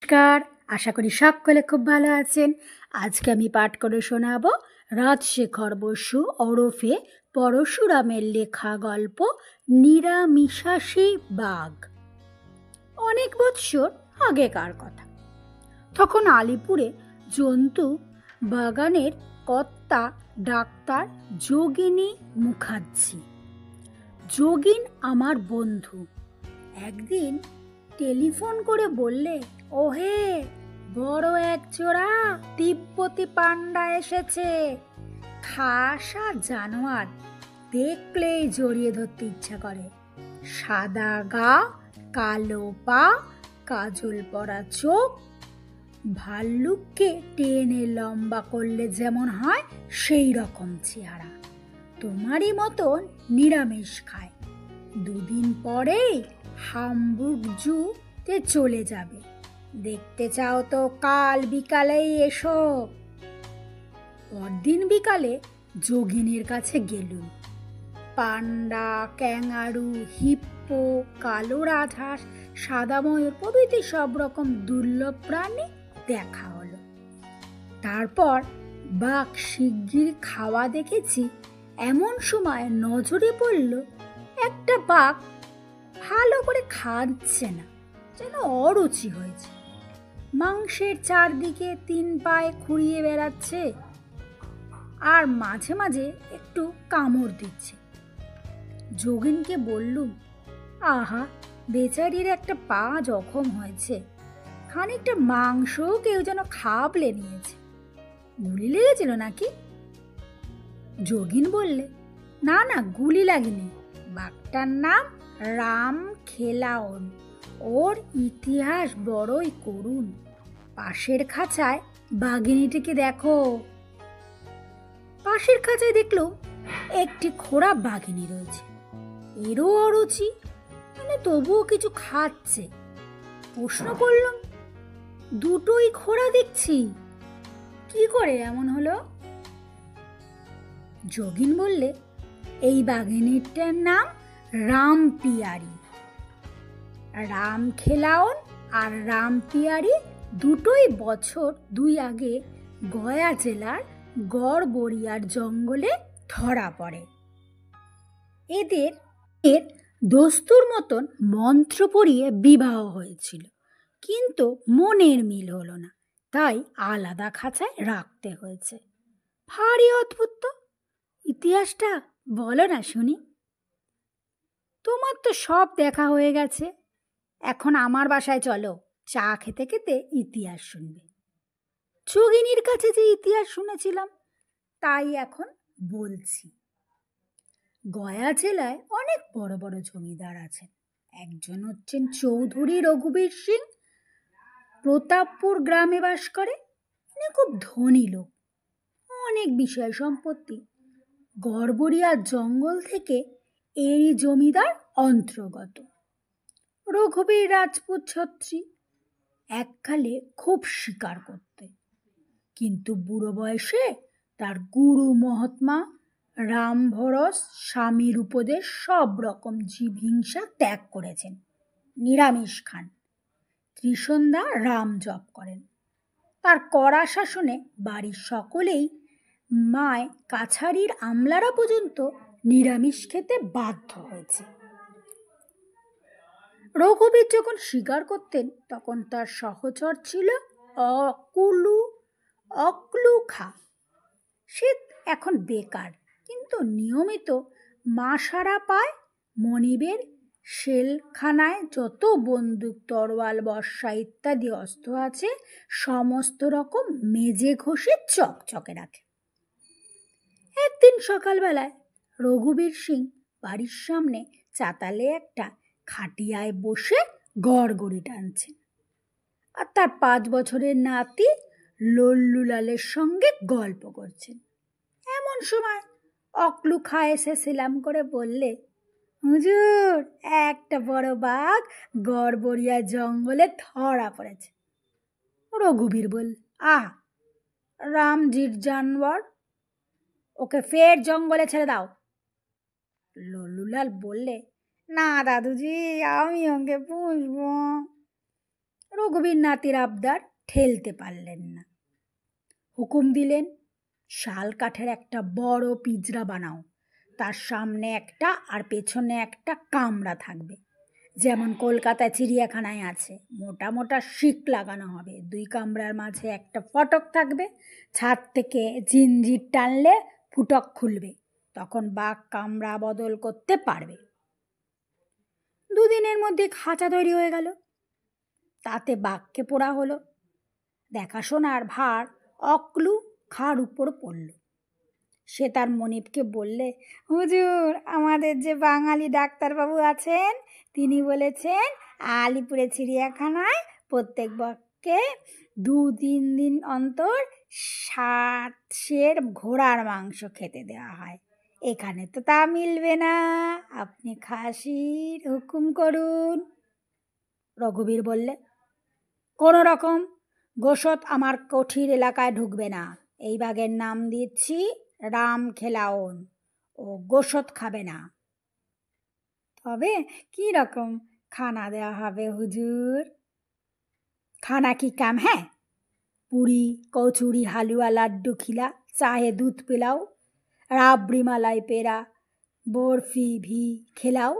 নমস্কার, আশা করি সকলে খুব ভালো আছেন। আজকে আমি পাঠ করে শোনাবো রাজশেখর বসু ওরফে পরশুরামের লেখা গল্প নিরামিষাশী বাঘ। অনেক বৎসর আগেকার কথা। তখন আলিপুরে জন্তু বাগানের কর্তা ডাক্তার যোগিনী মুখার্জি। যোগিন আমার বন্ধু। একদিন টেলিফোন করে বললে, ওহে বড় এক জোড়া তিব্বতী পান্ডা এসেছে। খাসা জানোয়ার, দেখলেই জড়িয়ে ধরতে ইচ্ছা করে। সাদা গা, কালো পা, কাজল পরা চোখ, ভাল্লুককে টেনে লম্বা করলে যেমন হয় সেই রকম চেহারা। তোমারই মতন নিরামিষ খায়। দুদিন পরেই হামবুর্গ জুতে চলে যাবে। দেখতে চাও তো কাল বিকালেই এসো। পরদিন বিকালে যোগিনীর কাছে গেলুম। পান্ডা, ক্যাঙ্গারু, হিপ্পো, কালো রাজহাঁস, সাদা ময়ূর প্রভৃতি সব রকম দুর্লভ প্রাণী দেখা হলো। তারপর বাঘ শিগগির খাওয়া দেখেছি। এমন সময় নজরে পড়ল একটা বাঘ ভালো করে খাচ্ছে না, যেন অরুচি হয়েছে। মাংসের চারদিকে তিন পায়ে খুঁড়িয়ে বেড়াচ্ছে আর মাঝে মাঝে একটু কামড় দিচ্ছে। যোগিনকে বললুম, আহা, বেচারির একটা পা জখম হয়েছে, খানিকটা মাংসও কেউ যেন খাবলে নিয়েছে। গুলি লেগেছিল নাকি? যোগিন বললে, না না, গুলি লাগেনি। বাঘটার নাম রামখেলাওন। ওর ইতিহাস বড়ই করুণ। পাশের খাঁচায় বাঘিনীটিকে দেখো। পাশের খাঁচায় দেখলো একটি খোড়া বাঘিনী রয়েছে। এরও অরুচি, তবুও কিছু খাচ্ছে। প্রশ্ন করলাম, দুটোই খোড়া দেখছি, কি করে এমন হলো? যোগিন বললে, এই বাঘিনীটার নাম রামপিয়ারি। রামখেলাওন আর রামপিয়ারি দুটোই বছর দুই আগে গয়া জেলার গড়বড়িয়ার জঙ্গলে ধরা পড়ে। এর দস্তুর মতন মন্ত্র পড়িয়ে বিবাহ হয়েছিল, কিন্তু মনের মিল হলো না, তাই আলাদা খাঁচায় রাখতে হয়েছে। ভারী অদ্ভুত তো। ইতিহাসটা বলো না শুনি। তোমার তো সব দেখা হয়ে গেছে, এখন আমার বাসায় চলো, চা খেতে খেতে ইতিহাস শুনবে। যোগিনীর কাছে যে ইতিহাস শুনেছিলাম তাই এখন বলছি। গয়া জেলায় অনেক বড় বড় জমিদার আছেন। একজন হচ্ছেন চৌধুরী রঘুবীর সিং, প্রতাপপুর গ্রামে বাস করে। উনি খুব ধনী লোক, অনেক বিষয় সম্পত্তি। গড়বড়িয়ার জঙ্গল থেকে এরই জমিদার অন্তর্গত। রঘুবীর রাজপুত ছত্রী, এককালে খুব শিকার করতে, কিন্তু বুড়ো বয়সে তার গুরু মহাত্মা রামভরস স্বামীর উপদেশ সব রকম জীব হিংসা ত্যাগ করেছেন। নিরামিষ খান, ত্রিসন্ধ্যা রাম জপ করেন। তার কড়া শাসনে বাড়ির সকলেই, মায় কাছারির আমলারা পর্যন্ত নিরামিষ খেতে বাধ্য হয়েছে। রঘুবীর যখন শিকার করতেন তখন তার সহচর ছিল অক্লুখা। সে এখন বেকার, কিন্তু নিয়মিত মাসারা পায়। মনিবের সেলখানায় যত বন্দুক, তরোয়াল, বর্শা ইত্যাদি অস্ত্র আছে সমস্ত রকম মেজে ঘষে চকচকে রাখে। একদিন সকালবেলায় রঘুবীর সিং বাড়ির সামনে চাতালে একটা খাটিয়ায় বসে গড়গড়ি টানছেন, আর তার 5 বছরের নাতি লল্লুলালের সঙ্গে গল্প করছেন। এমন সময় অক্লুখা এসে সেলাম করে বললে, হুজুর, একটা বড় বাঘ গড়বড়িয়া জঙ্গলে ধরা পড়েছে। রঘুবীর বলল, আহ, রামজির জানোয়ার, ওকে ফের জঙ্গলে ছেড়ে দাও। লল্লুলাল বললে, না দাদুজি, আমি ওকে পুষবো। রঘুবীর নাতির আবদার ঠেলতে পারলেন না। হুকুম দিলেন, শাল কাঠের একটা বড় পিঁজরা বানাও, তার সামনে একটা আর পেছনে একটা কামরা থাকবে, যেমন কলকাতায় চিড়িয়াখানায় আছে। মোটা মোটা শিক লাগানো হবে, 2 কামরার মাঝে একটা ফটক থাকবে, ছাদ থেকে জিঞ্জির টানলে ফুটক খুলবে, তখন বাঘ কামরা বদল করতে পারবে। 2 দিনের মধ্যে খাঁচা তৈরি হয়ে গেল। তাতে বাঘকে পোড়া হলো। দেখাশোনার ভার অক্লু খার উপর পড়ল। সে তার মনিবকে বললে, হুজুর, আমাদের যে বাঙালি ডাক্তারবাবু আছেন তিনি বলেছেন আলিপুরে চিড়িয়াখানায় প্রত্যেক বাঘকে 2-3 দিন অন্তর 7 সের ঘোড়ার মাংস খেতে দেওয়া হয়। এখানে তো তা মিলবে না, আপনি খাসির হুকুম করুন। রঘুবীর বললে, কোনো রকম গোশত আমার কঠির এলাকায় ঢুকবে না। এই বাঘের নাম দিচ্ছি রামখেলাওন, ও গোশত খাবে না। তবে কি রকম খানা দেওয়া হবে হুজুর? খানা কি কাম হ্যাঁ? পুরি, কচুরি, হালুয়া, লাড্ডু খিলা, চাহে দুধ পিলাও, রাবড়ি, মালাই, পেড়া, বরফি, ভি খেলাও,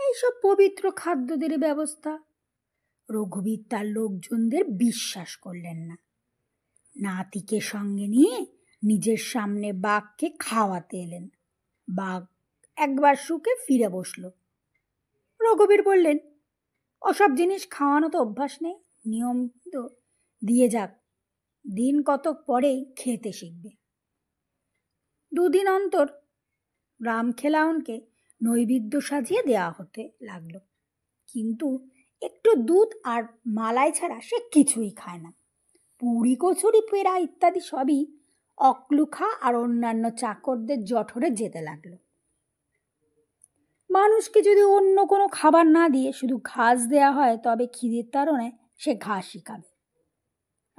এইসব পবিত্র খাদ্যদের ব্যবস্থা। রঘুবীর তার লোকজনদের বিশ্বাস করলেন না। নাতিকে সঙ্গে নিয়ে নিজের সামনে বাঘকে খাওয়াতে এলেন। বাঘ একবার শুকে ফিরে বসল। রঘুবীর বললেন, ওসব জিনিস খাওয়ানো তো অভ্যাস নেই, নিয়ম তো দিয়ে যাক, দিন কতক পরেই খেতে শিখবে। 2 দিন অন্তর রামখেলাওনকে নৈবেদ্য সাজিয়ে দেওয়া হতে লাগলো, কিন্তু একটু দুধ আর মালাই ছাড়া সে কিছুই খায় না। পুরি, কচুরি, পেড়া ইত্যাদি সবই অক্লুখা আর অন্যান্য চাকরদের জঠরে যেতে লাগলো। মানুষকে যদি অন্য কোনো খাবার না দিয়ে শুধু ঘাস দেয়া হয়, তবে খিদের তাড়নায় সে ঘাসই খাবে।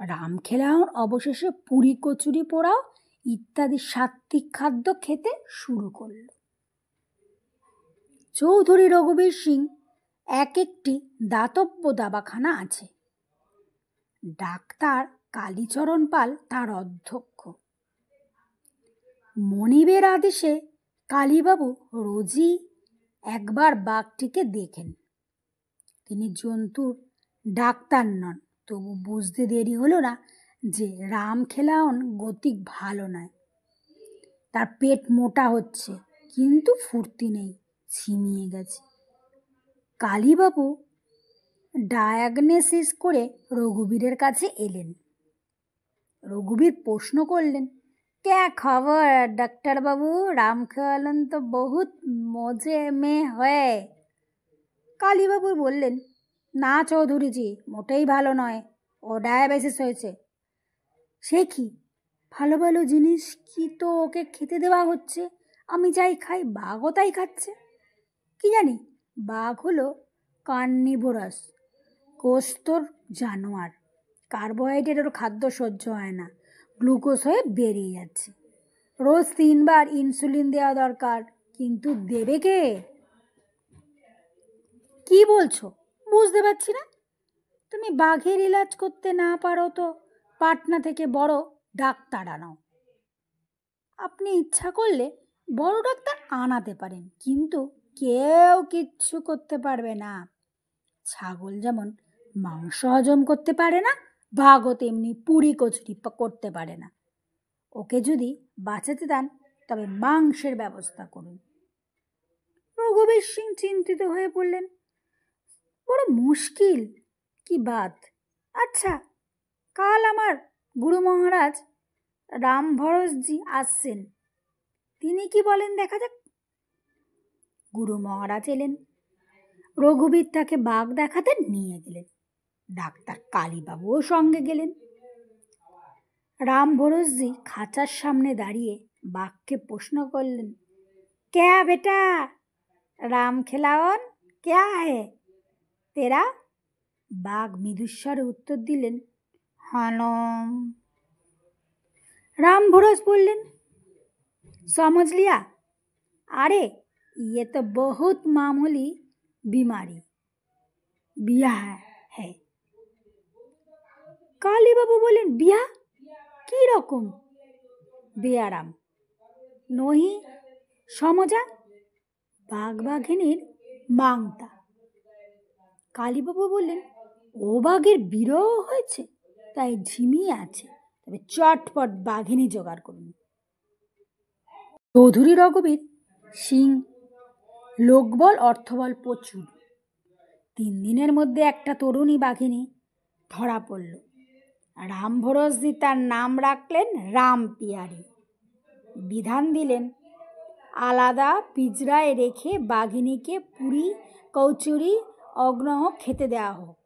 রামখেলাওন অবশেষে পুরি, কচুরি, পোড়াও ইত্যাদি সাত্ত্বিক খাদ্য খেতে শুরু করল। চৌধুরী রঘুবীর সিং একটি দাতব্য দাবাখানা আছে। ডাক্তার কালীচরণ পাল তার অধ্যক্ষ। মনিবের আদেশে কালীবাবু রোজই একবার বাঘটিকে দেখেন। তিনি জন্তুর ডাক্তার নন, তবু বুঝতে দেরি হলো না যে রামখেলাওন গতিক ভালো নয়। তার পেট মোটা হচ্ছে, কিন্তু ফুর্তি নেই, ছিমিয়ে গেছে। কালীবাবু ডায়াগনোসিস করে রঘুবীরের কাছে এলেন। রঘুবীর প্রশ্ন করলেন, क्या খবর ডাক্তারবাবু? রামখেলাওন তো বহুত মজে মে হয়। কালীবাবু বললেন, না চৌধুরীজি, মোটেই ভালো নয়, ও ডায়াবেটিস হয়েছে। সে কি, ভালো ভালো জিনিস কি তো ওকে খেতে দেওয়া হচ্ছে, আমি যাই খাই বাঘও তাই খাচ্ছে। কি জানি, বাঘ হলো কার্নিভোরাস, গোস্তর জানোয়ার, কার্বোহাইড্রেটের খাদ্য সহ্য হয় না, গ্লুকোজ হয়ে বেরিয়ে যাচ্ছে। রোজ 3 বার ইনসুলিন দেওয়া দরকার, কিন্তু দেবে কে? কি বলছো বুঝতে পারছি না। তুমি বাঘের ইলাজ করতে না পারো তো পাটনা থেকে বড় ডাক্তার আনাও। আপনি ইচ্ছা করলে বড় ডাক্তার আনাতে পারেন, কিন্তু কেউ কিচ্ছু করতে পারবে না। ছাগল যেমন মাংস হজম করতে পারে না, বাঘও তেমনি পুরি কচুরি করতে পারে না। ওকে যদি বাঁচাতে দেন তবে মাংসের ব্যবস্থা করুন। রঘুবীর সিং চিন্তিত হয়ে পড়লেন, বড় মুশকিল, কি বাত। আচ্ছা, কাল আমার গুরু মহারাজ রামভরসজি আসছেন, তিনি কি বলেন দেখা যাক। গুরু মহারাজ এলেন। রঘুবীর তাকে বাঘ দেখাতে নিয়ে গেলেন। ডাক্তার কালীবাবুও সঙ্গে গেলেন। রামভরসজি খাঁচার সামনে দাঁড়িয়ে বাঘকে প্রশ্ন করলেন, ক্যা বেটা রামখেলাওন, ক্যা হে তেরা? বাঘ মৃদুস্বরে উত্তর দিলেন, হানম। রামভরস বললেন, समझ लिया? अरे ये तो बहुत मामूली बीमारी बिया है, হ্যাঁ। কালীবাবু বললেন, বিয়া কি রকম? বেয়ারাম নহি সমজা, বাঘবাঘিনীর মাংতা। কালীবাবু বললেন, ও বাঘের বিরহ হয়েছে, তাই ঝিমিয়ে আছে, তবে চটপট বাঘিনী জোগাড় করুন। চৌধুরী রঘুবীর সিং লোকবল অর্থবল প্রচুর। 3 দিনের মধ্যে একটা তরুণী বাঘিনী ধরা পড়ল। রামভরসজি তার নাম রাখলেন রামপিয়ারি। বিধান দিলেন, আলাদা পিঁজরায় রেখে বাঘিনীকে পুরি কৌচুরি অগ্নহ খেতে দেওয়া হোক।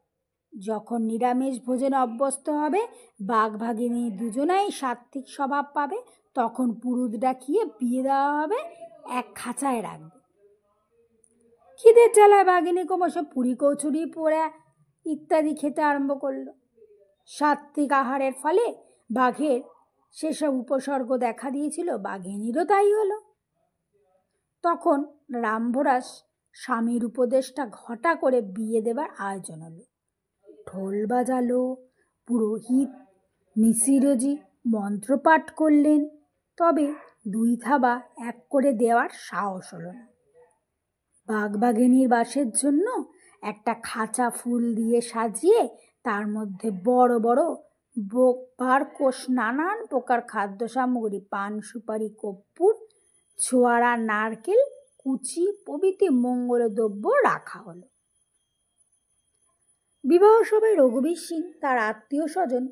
যখন নিরামিষ ভোজনে অভ্যস্ত হবে, বাঘ ভাগিনী দুজনেই সাত্ত্বিক স্বভাব পাবে, তখন পুরুত ডাকিয়ে বিয়ে দেওয়া হবে, এক খাঁচায় রাখবে। খিদের জ্বালায় বাঘিনী ক্রমশ পুরি কৌচুরি পোড়া ইত্যাদি খেতে আরম্ভ করল। সাত্ত্বিক আহারের ফলে বাঘের সেসব উপসর্গ দেখা দিয়েছিল, বাঘিনীরও তাই হলো। তখন রামভরাস স্বামীর উপদেশটা ঘটা করে বিয়ে দেবার আয়োজন হলো। ঢোল বাজালো, পুরোহিত মিসিরজি মন্ত্রপাঠ করলেন, তবে 2 থাবা এক করে দেওয়ার সাহস হলো না। বাঘবাঘিনীর বাসের জন্য একটা খাঁচা ফুল দিয়ে সাজিয়ে তার মধ্যে বড় বড় বারকোষ, নানান প্রকার খাদ্য সামগ্রী, পান সুপারি, কর্পূর, ছোয়ারা, নারকেল কুচি প্রভৃতি মঙ্গলদ্রব্য রাখা হলো। বিবাহ সভায় রঘুবীর সিং, তার আত্মীয় স্বজন,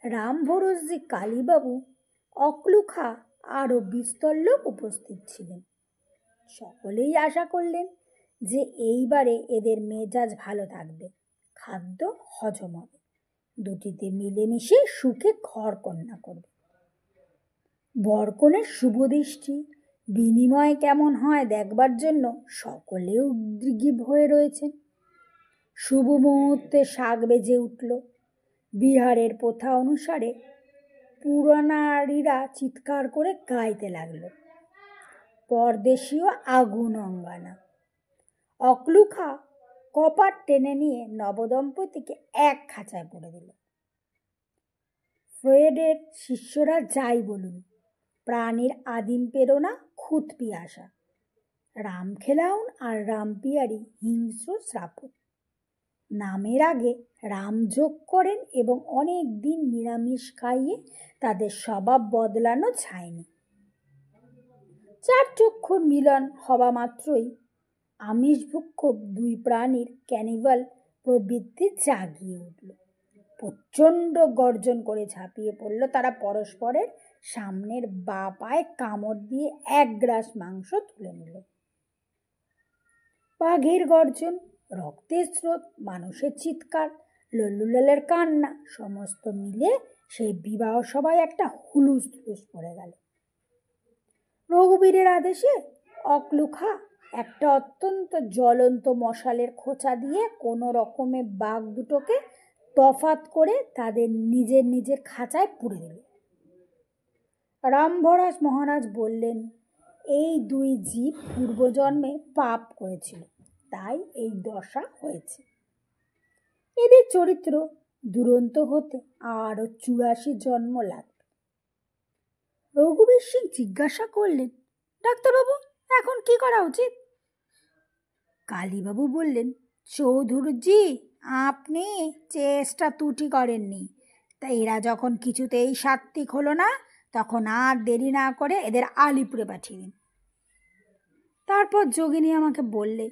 রামভরসজি, কালীবাবু, অকলুখা আরও বিস্তর লোক উপস্থিত ছিলেন। সকলেই আশা করলেন যে এইবারে এদের মেজাজ ভালো থাকবে, খাদ্য হজম হবে, দুটিতে মিলেমিশে সুখে ঘর কন্যা করবে। বরকনের শুভদৃষ্টি বিনিময় কেমন হয় দেখবার জন্য সকলে উদ্গ্রীব হয়ে রয়েছেন। শুভ মুহূর্তে শাক বেজে উঠল। বিহারের প্রথা অনুসারে পুরানারীরা চিৎকার করে গাইতে লাগল, পরদেশীয় আগুন অঙ্গানা। অকলুখা কপাট টেনে নিয়ে নবদম্পতিকে এক খাঁচায় পড়ে দিল। ফ্রয়েডের শিষ্যরা যাই বলুন, প্রাণীর আদিম প্রেরণা খুঁত পিয়াসা। রামখেলাউন আর রামপিয়ারি হিংস্র শ্রাপক। নামের আগে রাম যোগ করেন এবং অনেক দিন নিরামিষ খাইয়ে তাদের স্বভাব বদলানো যায়নি। 4 চক্ষুর মিলন হওয়া মাত্রই আমিষভুক্ষ 2 প্রাণীর ক্যানিভাল প্রবৃত্তি জাগিয়ে উঠল। প্রচণ্ড গর্জন করে ঝাঁপিয়ে পড়ল তারা পরস্পরের সামনের বাঁ পায়ে কামড় দিয়ে 1 গ্রাস মাংস তুলে নিল। বাঘের গর্জন, রক্তের স্রোত, মানুষের চিৎকার, লল্লুলালের কান্না সমস্ত মিলে সেই বিবাহ সভায় একটা হুলুস থুলুস পড়ে গেল। রঘুবীরের আদেশে অকলুখা একটা অত্যন্ত জ্বলন্ত মশালের খোঁচা দিয়ে কোনো রকমে বাঘ দুটোকে তফাত করে তাদের নিজের নিজের খাঁচায় পুরে দিল। রামভরাস মহারাজ বললেন, এই 2 জীব পূর্বজন্মে পাপ করেছিল, তাই এই দশা হয়েছে। এদের চরিত্র দুরন্ত হতে আরও 84 জন্ম লাগবে। রঘুবীর সিং জিজ্ঞাসা করলেন, ডাক্তারবাবু, এখন কি করা উচিত? কালীবাবু বললেন, চৌধুরীজি, আপনি চেষ্টা ত্রুটি করেননি, তাই এরা যখন কিছুতেই সাত্ত্বিক হলো না, তখন আর দেরি না করে এদের আলিপুরে পাঠিয়ে দিন। তারপর যোগিনী আমাকে বললে।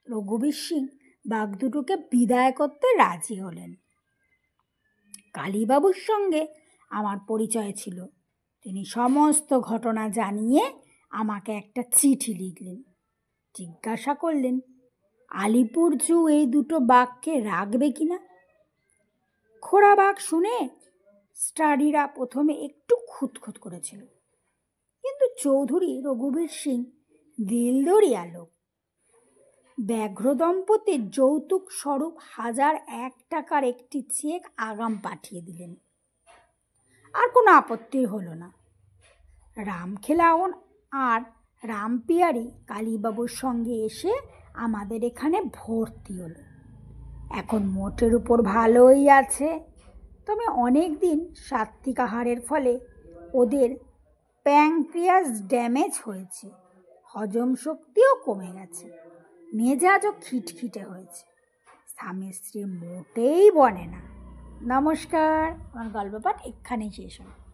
রঘুবীর সিং বাঘ দুটোকে বিদায় করতে রাজি হলেন। কালীবাবুর সঙ্গে আমার পরিচয় ছিল। তিনি সমস্ত ঘটনা জানিয়ে আমাকে একটা চিঠি লিখলেন। জিজ্ঞাসা করলেন, আলিপুর জু এই 2 বাঘকে রাখবে কিনা। খোড়া বাঘ শুনে স্টাডিরা প্রথমে একটু খুঁতখুত করেছিল, কিন্তু চৌধুরী রঘুবীর সিং দিলদরিয়া লোক। ব্যাঘ্র দম্পতির যৌতুক স্বরূপ 1001 টাকার একটি চেক আগাম পাঠিয়ে দিলেন। আর কোনো আপত্তি হলো না। রামখেলাউন আর রামপিয়ারি কালীবাবুর সঙ্গে এসে আমাদের এখানে ভর্তি হলো। এখন মোটের উপর ভালোই আছে, তবে অনেক দিন সাত্ত্বিক আহারের ফলে ওদের প্যাঙ্ক্রিয়াস ড্যামেজ হয়েছে, হজম শক্তিও কমে গেছে, মেজাজও খিটখিটে হয়েছে, স্বামী স্ত্রী মোটেই বনে না। নমস্কার, আমার গল্প পাঠ এখানেই শেষ হলো।